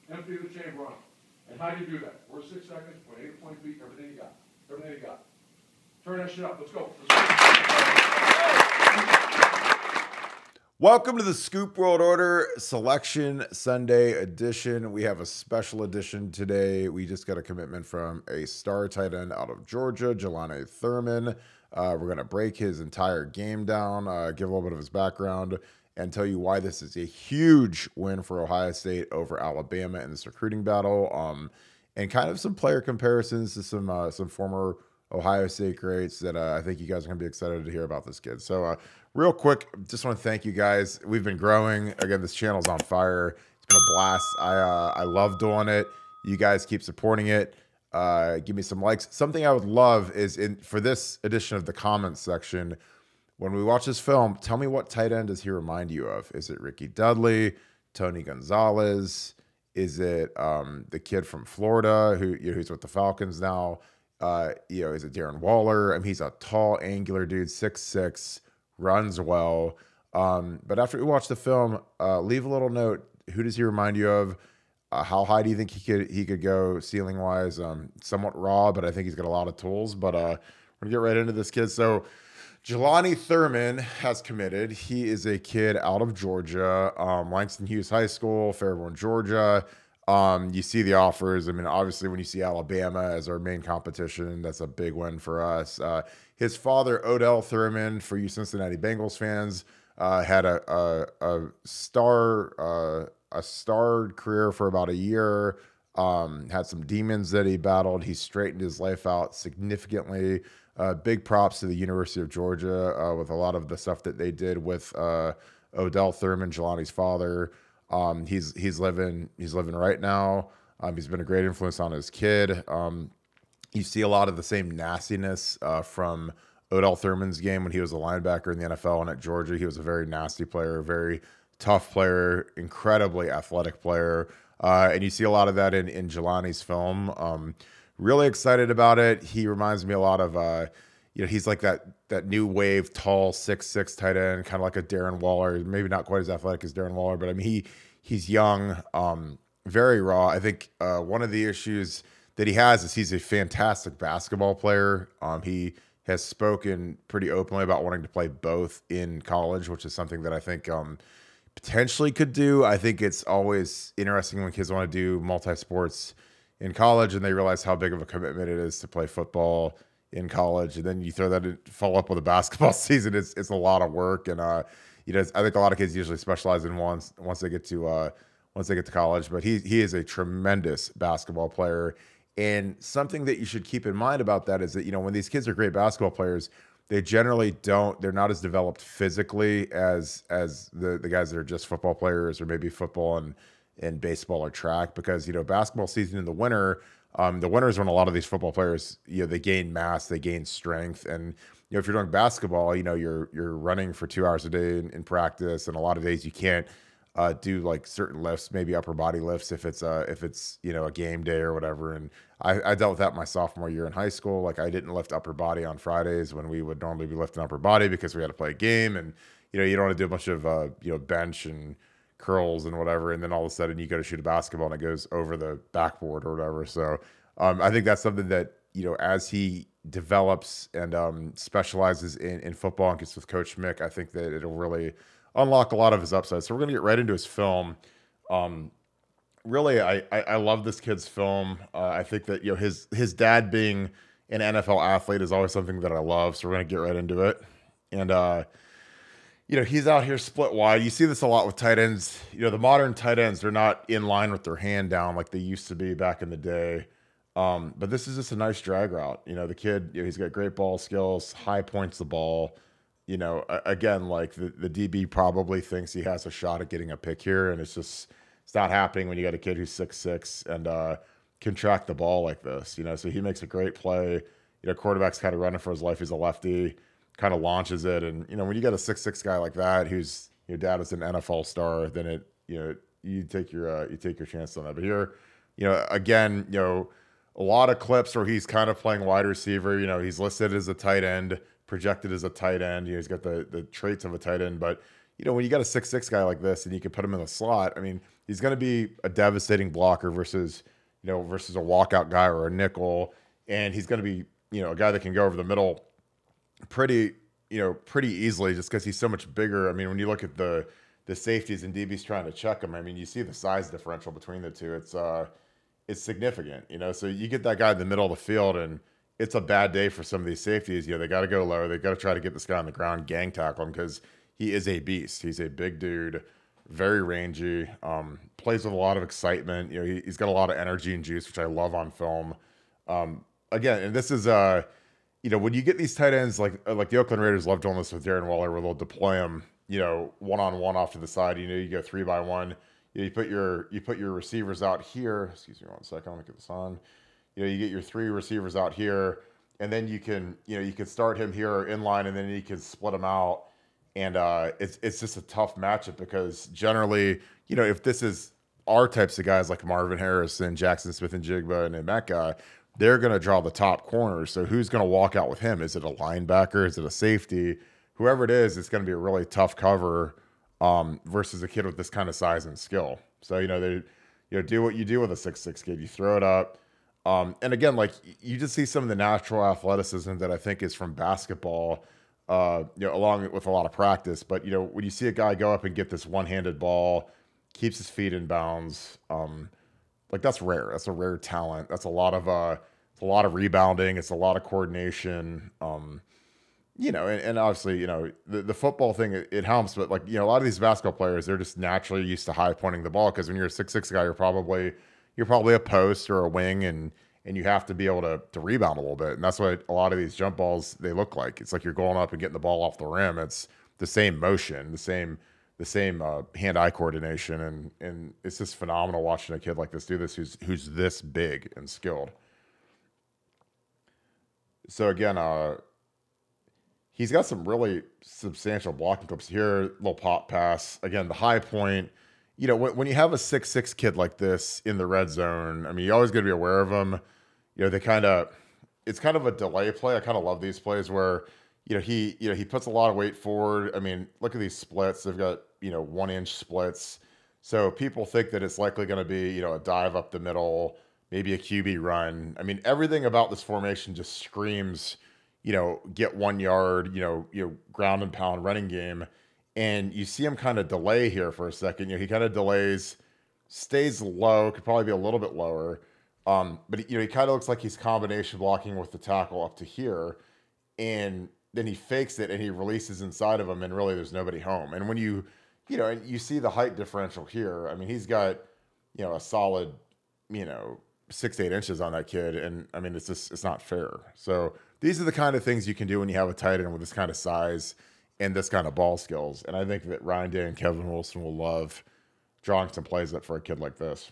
Empty the chamber on them. And how do you do that? First 6 seconds, point A to point B, everything you got. Everything you got. Turn that shit up. Let's go. Welcome to the Scoop World Order Selection Sunday edition. We have a special edition today. We just got a commitment from a star tight end out of Georgia, Jelani Thurman. We're going to break his entire game down, give a little bit of his background, and tell you why this is a huge win for Ohio State over Alabama in this recruiting battle, and kind of some player comparisons to some former Ohio State greats that I think you guys are going to be excited to hear about this kid. So real quick, just want to thank you guys. We've been growing. Again, this channel's on fire. It's been a blast. I love doing it. You guys keep supporting it. Give me some likes. Something I would love is for this edition of the comments section, when we watch this film, tell me what tight end does he remind you of? Is it Rickey Dudley, Tony Gonzalez? Is it the kid from Florida who's with the Falcons now? Is it Darren Waller? I mean, he's a tall, angular dude, 6'6", runs well. But after we watch the film, leave a little note. Who does he remind you of? How high do you think he could go ceiling wise? Somewhat raw, but I think he's got a lot of tools. But we're gonna get right into this kid. So Jelani Thurman has committed. He is a kid out of Georgia, Langston Hughes High School, Fairborn, Georgia. You see the offers. I mean, obviously, when you see Alabama as our main competition, that's a big win for us. His father, Odell Thurman, for you Cincinnati Bengals fans, had a starred career for about a year. Had some demons that he battled. He straightened his life out significantly. Big props to the University of Georgia with a lot of the stuff that they did with Odell Thurman, Jelani's father. He's living right now. He's been a great influence on his kid. You see a lot of the same nastiness from Odell Thurman's game when he was a linebacker in the NFL, and at Georgia, he was a very nasty player, very tough player, incredibly athletic player. And you see a lot of that in Jelani's film. Really excited about it. He reminds me a lot of, he's like that new wave, tall, 6'6" tight end, kind of like a Darren Waller. Maybe not quite as athletic as Darren Waller, but I mean, he's young, very raw. I think one of the issues that he has is he's a fantastic basketball player. He has spoken pretty openly about wanting to play both in college, which is something that I think potentially could do. I think it's always interesting when kids want to do multi-sports in college and they realize how big of a commitment it is to play football in college, and then you throw that in, follow up with a basketball season. It's a lot of work, and I think a lot of kids usually specialize in once they get to college. But he is a tremendous basketball player, and something that you should keep in mind about that is that when these kids are great basketball players, they generally they're not as developed physically as the guys that are just football players, or maybe football and baseball or track, because basketball season in the winter. The winter is when a lot of these football players, they gain mass, they gain strength, and if you're doing basketball, you're running for 2 hours a day in practice, and a lot of days you can't do like certain lifts, maybe upper body lifts if it's a game day or whatever. And I dealt with that my sophomore year in high school. Like, I didn't lift upper body on Fridays when we would normally be lifting upper body because we had to play a game, and you don't want to do a bunch of bench and curls and whatever, and then all of a sudden you go to shoot a basketball and it goes over the backboard or whatever. So I think that's something that as he develops and specializes in football and gets with Coach Mick, I think that it'll really unlock a lot of his upside. So we're gonna get right into his film. Really, I love this kid's film. I think that his dad being an NFL athlete is always something that I love. So we're gonna get right into it. And he's out here split wide. You see this a lot with tight ends. The modern tight ends, they're not in line with their hand down like they used to be back in the day. But this is just a nice drag route. The kid, he's got great ball skills, high points the ball. Again, like the DB probably thinks he has a shot at getting a pick here, and it's not happening when you got a kid who's 6'6" and can track the ball like this. So he makes a great play. Quarterback's kind of running for his life. He's a lefty. Kind of launches it, and when you got a 6'6" guy like that, who's your dad is an NFL star, then you take your chance on that. But here, again, a lot of clips where he's kind of playing wide receiver. He's listed as a tight end, projected as a tight end. He's got the traits of a tight end, but when you got a 6'6" guy like this and you can put him in the slot, I mean, he's going to be a devastating blocker versus a walkout guy or a nickel, and he's going to be a guy that can go over the middle pretty easily just because he's so much bigger. I mean, when you look at the safeties and DBs trying to check him, I mean, you see the size differential between the two. It's significant, So you get that guy in the middle of the field, and it's a bad day for some of these safeties. They got to go low. They got to try to get this guy on the ground, gang tackle him because he is a beast. He's a big dude, very rangy, plays with a lot of excitement. He's got a lot of energy and juice, which I love on film. Again, and this is when you get these tight ends like the Oakland Raiders love doing this with Darren Waller, where they'll deploy him, one-on-one off to the side. You go 3-by-1. You put your receivers out here. Excuse me 1 second. Let me get this on. You get your 3 receivers out here, and then you can start him here in line, and then you can split them out. And it's just a tough matchup because generally, if this is our types of guys like Marvin Harrison, Jackson Smith-Njigba, and that guy, they're going to draw the top corners. So who's going to walk out with him? Is it a linebacker? Is it a safety? Whoever it is, it's going to be a really tough cover versus a kid with this kind of size and skill. So, they do what you do with a 6'6" kid. You throw it up. And again, like you just see some of the natural athleticism that I think is from basketball, along with a lot of practice. But, when you see a guy go up and get this one-handed ball, keeps his feet in bounds, that's rare. That's a rare talent. That's a lot of rebounding. It's a lot of coordination. And obviously, the football thing, it helps, but a lot of these basketball players, they're just naturally used to high pointing the ball. Cause when you're a 6'6" guy, you're probably a post or a wing, and you have to be able to rebound a little bit. And that's what a lot of these jump balls, they look like. It's like you're going up and getting the ball off the rim. It's the same motion, the same hand-eye coordination, and it's just phenomenal watching a kid like this do this who's this big and skilled. So again, he's got some really substantial blocking clips here. Little pop pass. Again, the high point. When you have a 6'6" kid like this in the red zone, I mean, you always got to be aware of them. It's kind of a delay play. I kind of love these plays where he puts a lot of weight forward. I mean, look at these splits. They've got 1-inch splits. So people think that it's likely going to be a dive up the middle, maybe a QB run. I mean, everything about this formation just screams get 1 yard, ground and pound running game. And you see him kind of delay here for a second. He kind of delays, stays low, could probably be a little bit lower. But he kind of looks like he's combination blocking with the tackle up to here. And then he fakes it and he releases inside of him, and really there's nobody home. And when and you see the height differential here, I mean, he's got, a solid, 6-8 inches on that kid. And I mean, it's not fair. So these are the kind of things you can do when you have a tight end with this kind of size and this kind of ball skills. And I think that Ryan Day and Kevin Wilson will love drawing some plays up for a kid like this.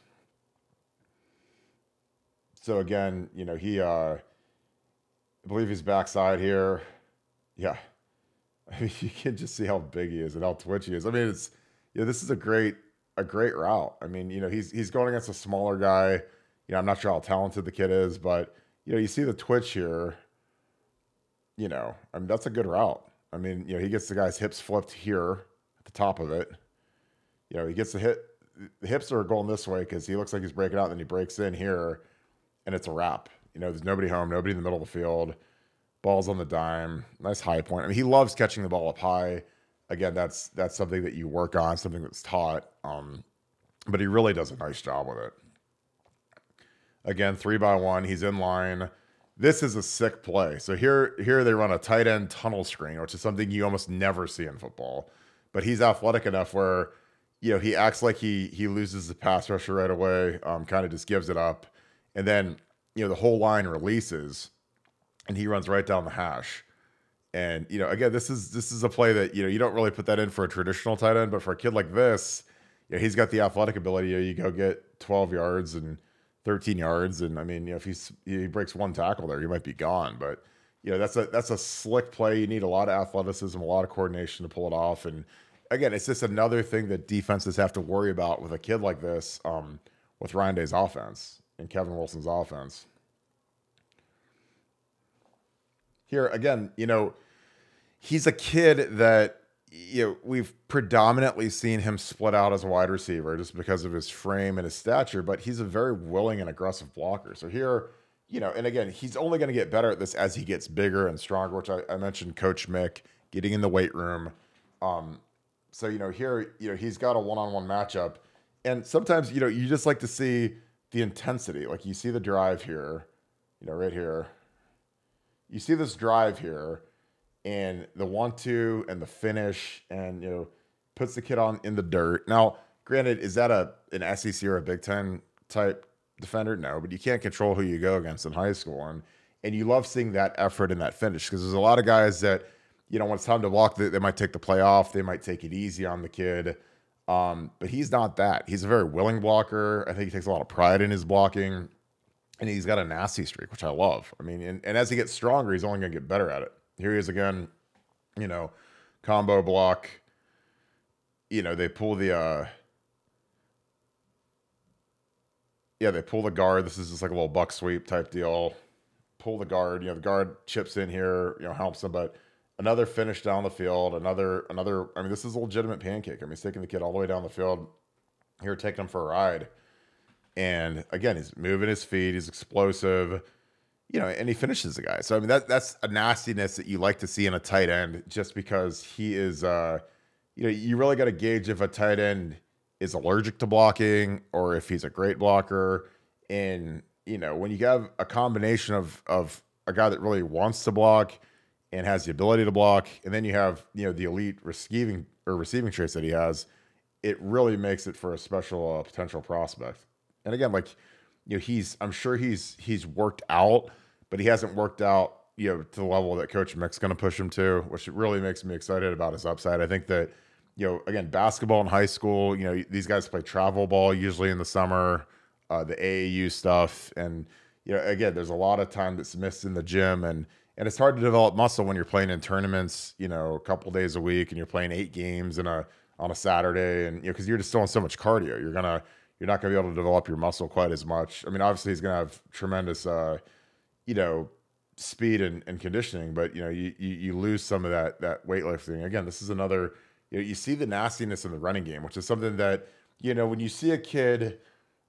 So again, I believe he's backside here. Yeah. I mean, you can just see how big he is and how twitchy he is. I mean, this is a great route. I mean, he's going against a smaller guy. I'm not sure how talented the kid is, but you see the twitch here. I mean, that's a good route. I mean, he gets the guy's hips flipped here at the top of it. He gets the hips are going this way because he looks like he's breaking out, and then he breaks in here, and it's a wrap. There's nobody home, nobody in the middle of the field. Ball's on the dime. Nice high point. I mean, he loves catching the ball up high. Again, that's something that you work on, something that's taught. But he really does a nice job with it. Again, 3-by-1. He's in line. This is a sick play. So here they run a tight end tunnel screen, which is something you almost never see in football. But he's athletic enough where, he acts like he loses the pass rusher right away, kind of just gives it up. And then, the whole line releases, and he runs right down the hash. And, again, this is a play that, you don't really put that in for a traditional tight end, but for a kid like this, he's got the athletic ability. You go get 12 yards and 13 yards. And I mean, if he breaks one tackle there, he might be gone. But, that's a slick play. You need a lot of athleticism, a lot of coordination to pull it off. And again, it's just another thing that defenses have to worry about with a kid like this, with Ryan Day's offense and Kevin Wilson's offense. Here, again, he's a kid that, we've predominantly seen him split out as a wide receiver just because of his frame and his stature, but he's a very willing and aggressive blocker. So here, and again, he's only going to get better at this as he gets bigger and stronger, which I mentioned Coach Mick getting in the weight room. So, here, he's got a one-on-one matchup. And sometimes, you just like to see the intensity. Like you see the drive here, right here. You see this drive here and the 1-2 and the finish and, puts the kid on in the dirt. Now, granted, is that an SEC or a Big Ten type defender? No, but you can't control who you go against in high school. And you love seeing that effort and that finish because there's a lot of guys that, when it's time to block, they might take the play off. They might take it easy on the kid. But he's not that. He's a very willing blocker. I think he takes a lot of pride in his blocking. And he's got a nasty streak, which I love. I mean, and as he gets stronger, he's only going to get better at it. Here he is again, combo block. They pull the they pull the guard. This is just like a little buck sweep type deal. Pull the guard. The guard chips in here, helps him. But another finish down the field. Another. I mean, this is a legitimate pancake. I mean, he's taking the kid all the way down the field. Here, taking him for a ride. And again, he's moving his feet. He's explosive. And he finishes the guy. So I mean, that's a nastiness that you like to see in a tight end, just because he is. You really got to gauge if a tight end is allergic to blocking or if he's a great blocker. And, when you have a combination of a guy that really wants to block and has the ability to block, and then you have, the elite receiving traits that he has, it really makes it for a special potential prospect. And again, I'm sure he's worked out, but he hasn't worked out, to the level that Coach Mick's going to push him to, which really makes me excited about his upside. I think that, again, basketball in high school, these guys play travel ball usually in the summer, the AAU stuff. And, again, there's a lot of time that's missed in the gym, and it's hard to develop muscle when you're playing in tournaments, a couple days a week, and you're playing 8 games on a Saturday. And, because you're just doing so much cardio, you're not going to be able to develop your muscle quite as much. I mean, obviously he's going to have tremendous, speed and conditioning, but, you lose some of that weightlifting. Again, this is another, you see the nastiness in the running game, which is something that, when you see a kid,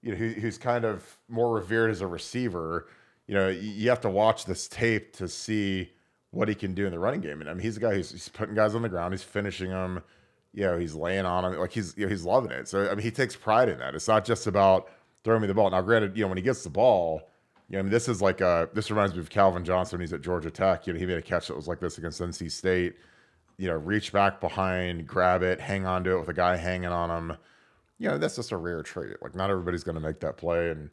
who's kind of more revered as a receiver, you have to watch this tape to see what he can do in the running game. And I mean, he's a guy who's putting guys on the ground, he's finishing them. He's laying on him. Like he's loving it. So, I mean, he takes pride in that. It's not just about throwing me the ball. Now, granted, when he gets the ball, I mean, this is this reminds me of Calvin Johnson when he's at Georgia Tech. He made a catch that was like this against NC State. Reach back behind, grab it, hang on to it with a guy hanging on him. That's just a rare trait. Like, not everybody's going to make that play. And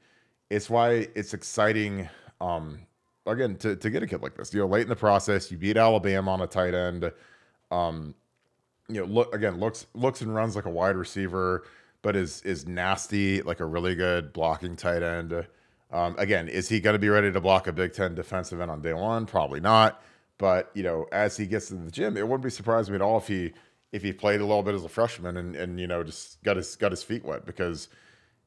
it's why it's exciting, again, to get a kid like this. Late in the process, you beat Alabama on a tight end. Looks and runs like a wide receiver, but is nasty, like a really good blocking tight end. Again, is he going to be ready to block a Big Ten defensive end on day one? Probably not. But, as he gets into the gym, it wouldn't be surprising me at all if he played a little bit as a freshman and just got his feet wet, because,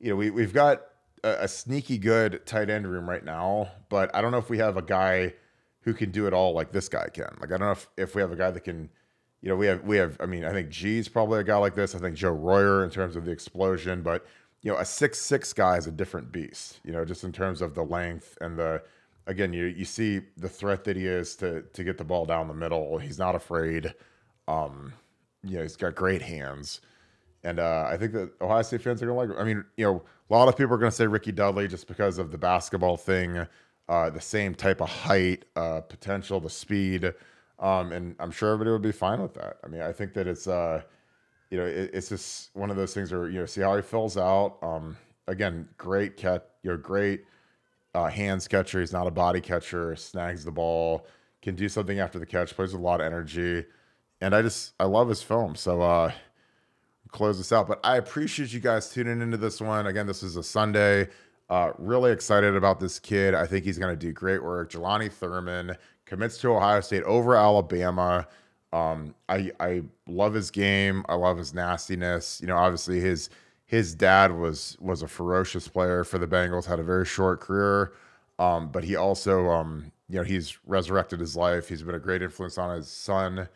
we've got a sneaky good tight end room right now, but I don't know if we have a guy who can do it all like this guy can. Like, I don't know if we have a guy that can. We have. I mean, I think G's probably a guy like this. I think Joe Royer in terms of the explosion, but a 6'6" guy is a different beast. Just in terms of the length and the. Again, you see the threat that he is to get the ball down the middle. He's not afraid. He's got great hands, and I think that Ohio State fans are gonna like him. I mean, a lot of people are gonna say Rickey Dudley just because of the basketball thing, the same type of height, potential, the speed. And I'm sure everybody would be fine with that. I mean, I think that it's, it's just one of those things where, see how he fills out. Again, great catch, great hands catcher. He's not a body catcher, snags the ball, can do something after the catch, plays with a lot of energy. And I love his film. So, close this out. But I appreciate you guys tuning into this one. Again, this is a Sunday. Really excited about this kid. I think he's going to do great work. Jelani Thurman commits to Ohio State over Alabama. I love his game. I love his nastiness. Obviously his dad was a ferocious player for the Bengals, had a very short career. But he also, he's resurrected his life. He's been a great influence on his son.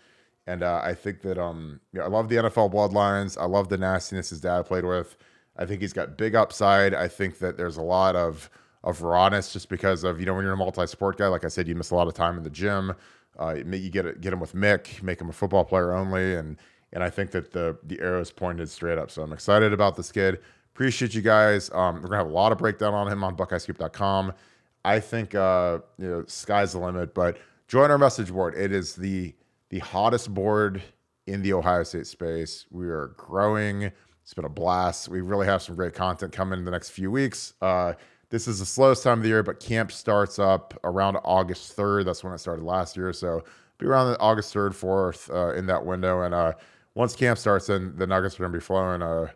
And I think that I love the NFL bloodlines. I love the nastiness his dad played with. I think he's got big upside. I think that there's a lot of rawness just because of, when you're a multi-sport guy, like I said, you miss a lot of time in the gym. You get him with Mick, make him a football player only, and I think that the arrow's pointed straight up. So I'm excited about this kid. Appreciate you guys. We're gonna have a lot of breakdown on him on BuckeyeScoop.com. I think sky's the limit, but join our message board. It is the hottest board in the Ohio State space. We are growing. It's been a blast. We really have some great content coming in the next few weeks. This is the slowest time of the year, but camp starts up around August 3rd. That's when it started last year. So be around the August 3rd, 4th in that window. And once camp starts, then the Nuggets are going to be flowing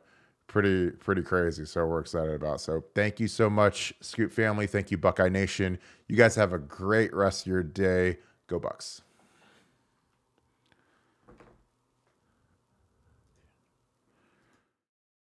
pretty crazy. So we're excited about it. So thank you so much, Scoop family. Thank you, Buckeye Nation. You guys have a great rest of your day. Go Bucks.